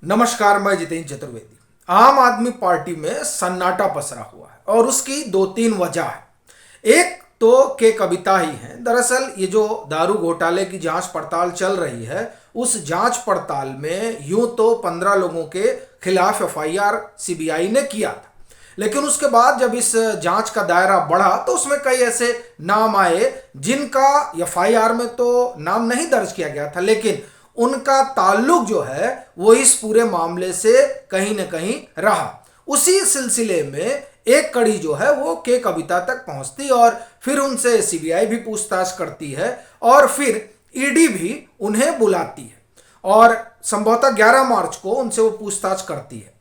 नमस्कार, मैं जितेंद्र चतुर्वेदी। आम आदमी पार्टी में सन्नाटा पसरा हुआ है और उसकी दो तीन वजह है। एक तो के कविता ही है। दरअसल ये जो दारू घोटाले की जांच पड़ताल चल रही है, उस जांच पड़ताल में यूं तो 15 लोगों के खिलाफ एफआईआर सीबीआई ने किया था, लेकिन उसके बाद जब इस जांच का दायरा बढ़ा तो उसमें कई ऐसे नाम आए जिनका एफआईआर में तो नाम नहीं दर्ज किया गया था, लेकिन उनका ताल्लुक जो है वो इस पूरे मामले से कहीं ना कहीं रहा। उसी सिलसिले में एक कड़ी जो है वो के कविता तक पहुंचती और फिर उनसे सीबीआई भी पूछताछ करती है और फिर ईडी भी उन्हें बुलाती है और संभवतः 11 मार्च को उनसे वो पूछताछ करती है।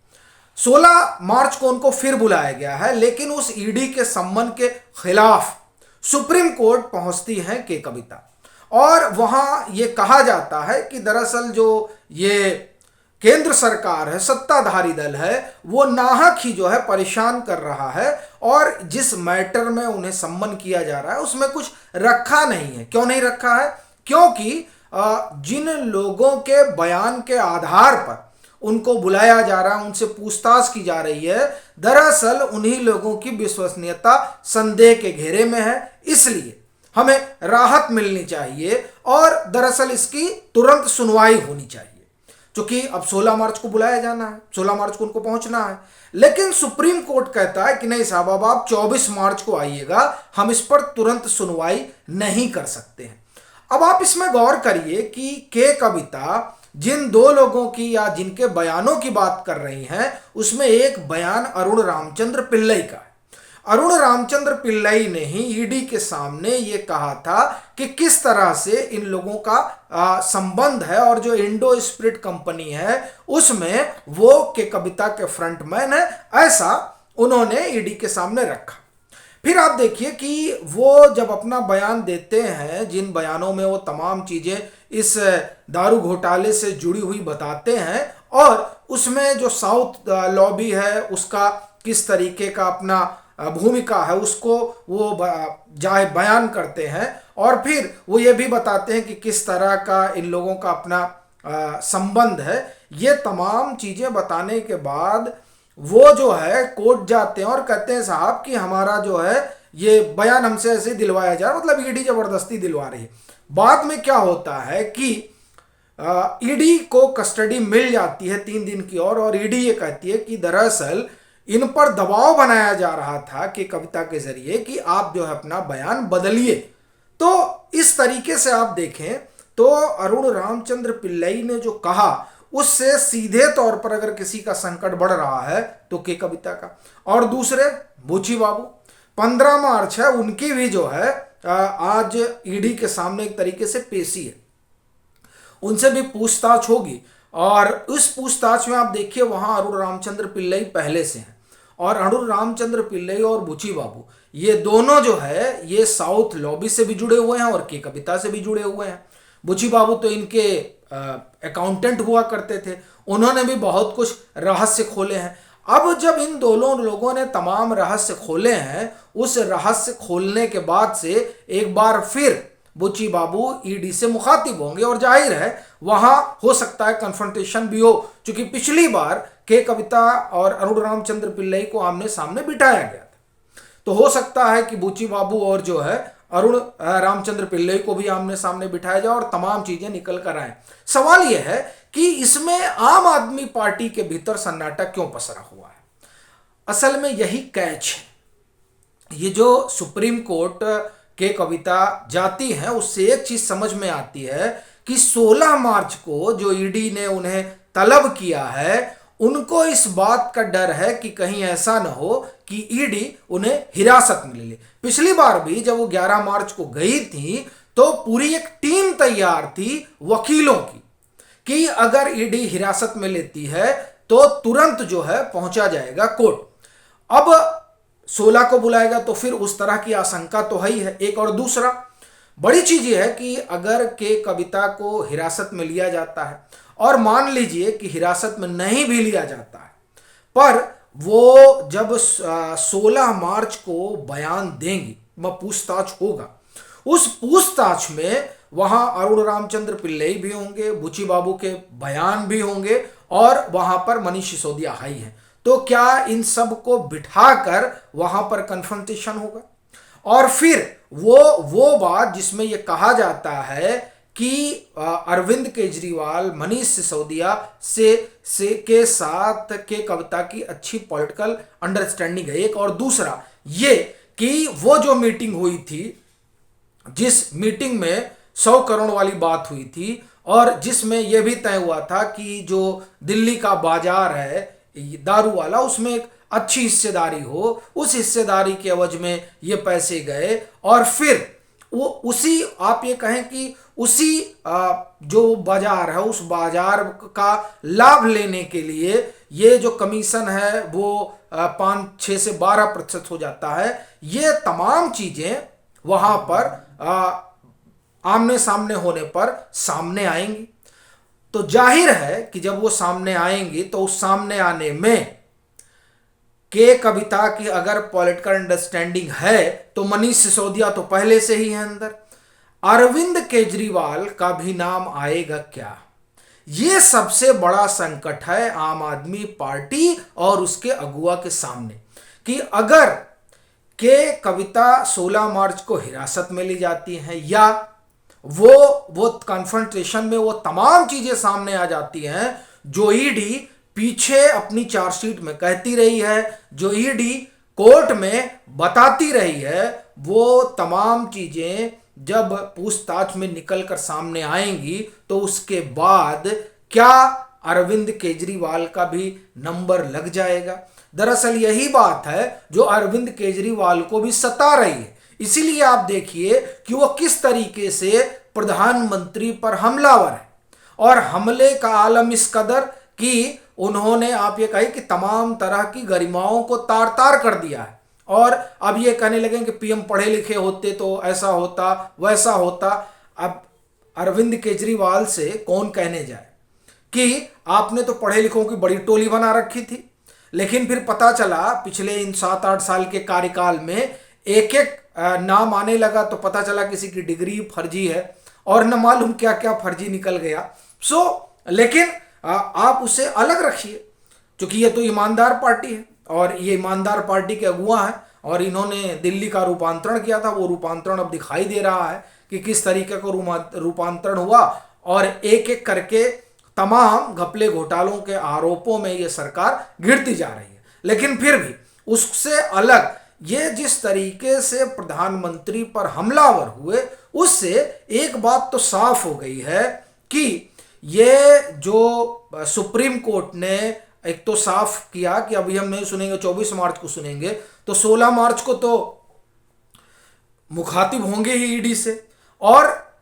16 मार्च को उनको फिर बुलाया गया है, लेकिन उस ईडी के सम्मन के खिलाफ सुप्रीम कोर्ट पहुंचती है के कविता और वहां ये कहा जाता है कि दरअसल जो ये केंद्र सरकार है, सत्ताधारी दल है, वो नाहक ही जो है परेशान कर रहा है और जिस मैटर में उन्हें सम्मन किया जा रहा है उसमें कुछ रखा नहीं है। क्यों नहीं रखा है? क्योंकि जिन लोगों के बयान के आधार पर उनको बुलाया जा रहा है, उनसे पूछताछ की जा रही है, दरअसल उन्हीं लोगों की विश्वसनीयता संदेह के घेरे में है। इसलिए हमें राहत मिलनी चाहिए और दरअसल इसकी तुरंत सुनवाई होनी चाहिए, क्योंकि अब 16 मार्च को बुलाया जाना है, 16 मार्च को उनको पहुंचना है। लेकिन सुप्रीम कोर्ट कहता है कि नहीं साहब, अब आप 24 मार्च को आइएगा, हम इस पर तुरंत सुनवाई नहीं कर सकते हैं। अब आप इसमें गौर करिए कि के कविता जिन दो लोगों की या जिनके बयानों की बात कर रही हैं, उसमें एक बयान अरुण रामचंद्र पिल्लई का है। अरुण रामचंद्र पिल्लई ने ही ईडी के सामने ये कहा था कि किस तरह से इन लोगों का संबंध है और जो इंडो स्पिरिट कंपनी है उसमें वो के कविता के फ्रंटमैन है, ऐसा उन्होंने ईडी के सामने रखा। फिर आप देखिए कि वो जब अपना बयान देते हैं, जिन बयानों में वो तमाम चीजें इस दारू घोटाले से जुड़ी हुई बताते हैं और उसमें जो साउथ लॉबी है उसका किस तरीके का अपना भूमिका है उसको वो बयान करते हैं और फिर वो ये भी बताते हैं कि किस तरह का इन लोगों का अपना संबंध है। ये तमाम चीज़ें बताने के बाद वो जो है कोर्ट जाते हैं और कहते हैं साहब कि हमारा जो है ये बयान हमसे ऐसे दिलवाया जा रहा, मतलब ईडी जबरदस्ती दिलवा रही है। बाद में क्या होता है कि ईडी को कस्टडी मिल जाती है 3 दिन की और ईडी ये कहती है कि दरअसल इन पर दबाव बनाया जा रहा था कि कविता के जरिए कि आप जो है अपना बयान बदलिए। तो इस तरीके से आप देखें तो अरुण रामचंद्र पिल्लई ने जो कहा उससे सीधे तौर पर अगर किसी का संकट बढ़ रहा है तो के कविता का। और दूसरे बुची बाबू, 15 मार्च है, उनकी भी जो है आज ईडी के सामने एक तरीके से पेशी है, उनसे भी पूछताछ होगी और उस पूछताछ में आप देखिए वहां अरुण रामचंद्र पिल्लई पहले से हैं और अरुण रामचंद्र पिल्लई और बुची बाबू ये दोनों जो है ये साउथ लॉबी से भी जुड़े हुए हैं और के कविता से भी जुड़े हुए हैं। बुची बाबू तो इनके अकाउंटेंट हुआ करते थे, उन्होंने भी बहुत कुछ रहस्य खोले हैं। अब जब इन दोनों लोगों ने तमाम रहस्य खोले हैं, उस रहस्य खोलने के बाद से एक बार फिर बुची बाबू ईडी से मुखातिब होंगे और जाहिर है वहां हो सकता है कन्फ्रंटेशन भी हो, क्योंकि पिछली बार के कविता और अरुण रामचंद्र पिल्लई को आमने सामने बिठाया गया था। तो हो सकता है कि बुची बाबू और जो है अरुण रामचंद्र पिल्लई को भी आमने सामने बिठाया जाए और तमाम चीजें निकल कर आए। सवाल यह है कि इसमें आम आदमी पार्टी के भीतर सन्नाटा क्यों पसरा हुआ है? असल में यही कैच है। ये जो सुप्रीम कोर्ट के कविता जाती है उससे एक चीज समझ में आती है कि 16 मार्च को जो ईडी ने उन्हें तलब किया है, उनको इस बात का डर है कि कहीं ऐसा ना हो कि ईडी उन्हें हिरासत में ले ले। पिछली बार भी जब वो 11 मार्च को गई थी तो पूरी एक टीम तैयार थी वकीलों की कि अगर ईडी हिरासत में लेती है तो तुरंत जो है पहुंचा जाएगा कोर्ट। अब 16 को बुलाएगा तो फिर उस तरह की आशंका तो है ही है। एक और दूसरा बड़ी चीज ये है कि अगर के कविता को हिरासत में लिया जाता है और मान लीजिए कि हिरासत में नहीं भी लिया जाता है, पर वो जब 16 मार्च को बयान देंगी, वह पूछताछ होगा, उस पूछताछ में वहां अरुण रामचंद्र पिल्लई भी होंगे, बुची बाबू के बयान भी होंगे और वहां पर मनीष सिसोदिया हाई हैं। तो क्या इन सब को बिठाकर वहां पर कन्फ्रंटेशन होगा? और फिर वो बात जिसमें यह कहा जाता है कि अरविंद केजरीवाल मनीष सिसोदिया से के साथ के कविता की अच्छी पॉलिटिकल अंडरस्टैंडिंग है एक, और दूसरा ये कि वो जो मीटिंग हुई थी, जिस मीटिंग में 100 करोड़ वाली बात हुई थी और जिसमें यह भी तय हुआ था कि जो दिल्ली का बाजार है दारू वाला, उसमें एक अच्छी हिस्सेदारी हो, उस हिस्सेदारी के एवज में ये पैसे गए, और फिर वो उसी, आप ये कहें कि उसी जो बाजार है उस बाजार का लाभ लेने के लिए ये जो कमीशन है वो 5-6 से 12% हो जाता है। ये तमाम चीजें वहां पर आमने सामने होने पर सामने आएंगी। तो जाहिर है कि जब वो सामने आएंगी तो उस सामने आने में के कविता की अगर पॉलिटिकल अंडरस्टैंडिंग है तो मनीष सिसोदिया तो पहले से ही है अंदर। अरविंद केजरीवाल का भी नाम आएगा क्या? यह सबसे बड़ा संकट है आम आदमी पार्टी और उसके अगुआ के सामने, कि अगर के कविता 16 मार्च को हिरासत में ली जाती हैं या वो कन्फ्रंटेशन में वो तमाम चीजें सामने आ जाती हैं जो ईडी पीछे अपनी चार्जशीट में कहती रही है, जो ईडी कोर्ट में बताती रही है, वो तमाम चीजें जब पूछताछ में निकलकर सामने आएंगी तो उसके बाद क्या अरविंद केजरीवाल का भी नंबर लग जाएगा? दरअसल यही बात है जो अरविंद केजरीवाल को भी सता रही है। इसीलिए आप देखिए कि वो किस तरीके से प्रधानमंत्री पर हमलावर है, और हमले का आलम इस कदर कि उन्होंने, आप ये कहे कि तमाम तरह की गरिमाओं को तार तार कर दिया है, और अब ये कहने लगे कि पीएम पढ़े लिखे होते तो ऐसा होता वैसा होता। अब अरविंद केजरीवाल से कौन कहने जाए कि आपने तो पढ़े लिखों की बड़ी टोली बना रखी थी, लेकिन फिर पता चला पिछले इन 7-8 साल के कार्यकाल में एक एक नाम आने लगा तो पता चला किसी की डिग्री फर्जी है और न मालूम क्या क्या फर्जी निकल गया। लेकिन आप उसे अलग रखिए, क्योंकि ये तो ईमानदार पार्टी है और ये ईमानदार पार्टी के अगुआ हैं, और इन्होंने दिल्ली का रूपांतरण किया था। वो रूपांतरण अब दिखाई दे रहा है कि किस तरीके का रूपांतरण हुआ, और एक एक करके तमाम घपले घोटालों के आरोपों में ये सरकार घिरती जा रही है। लेकिन फिर भी उससे अलग ये जिस तरीके से प्रधानमंत्री पर हमलावर हुए, उससे एक बात तो साफ हो गई है कि ये जो सुप्रीम कोर्ट ने एक तो साफ किया कि अभी हम नहीं सुनेंगे, 24 मार्च को सुनेंगे, तो 16 मार्च को तो मुखातिब होंगे ही ईडी से। और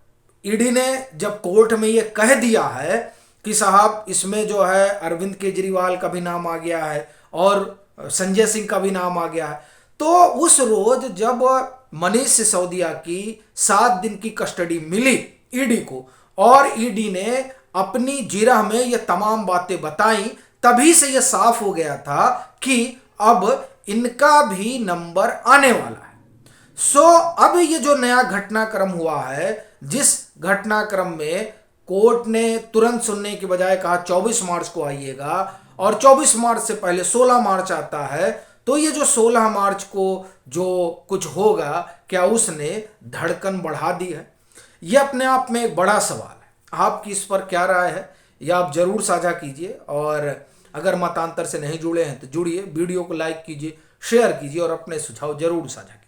ईडी ने जब कोर्ट में ये कह दिया है कि साहब इसमें जो है अरविंद केजरीवाल का भी नाम आ गया है और संजय सिंह का भी नाम आ गया है, तो उस रोज जब मनीष सिसोदिया की 7 दिन की कस्टडी मिली ईडी को, और ईडी ने अपनी जिरह में ये तमाम बातें बताई, तभी से ये साफ हो गया था कि अब इनका भी नंबर आने वाला है। अब ये जो नया घटनाक्रम हुआ है, जिस घटनाक्रम में कोर्ट ने तुरंत सुनने की बजाय कहा 24 मार्च को आइएगा, और 24 मार्च से पहले 16 मार्च आता है, तो ये जो 16 मार्च को जो कुछ होगा, क्या उसने धड़कन बढ़ा दी है? ये अपने आप में एक बड़ा सवाल है। आपकी इस पर क्या राय है, यह आप जरूर साझा कीजिए, और अगर मतांतर से नहीं जुड़े हैं तो जुड़िए, वीडियो को लाइक कीजिए, शेयर कीजिए और अपने सुझाव जरूर साझा कीजिए।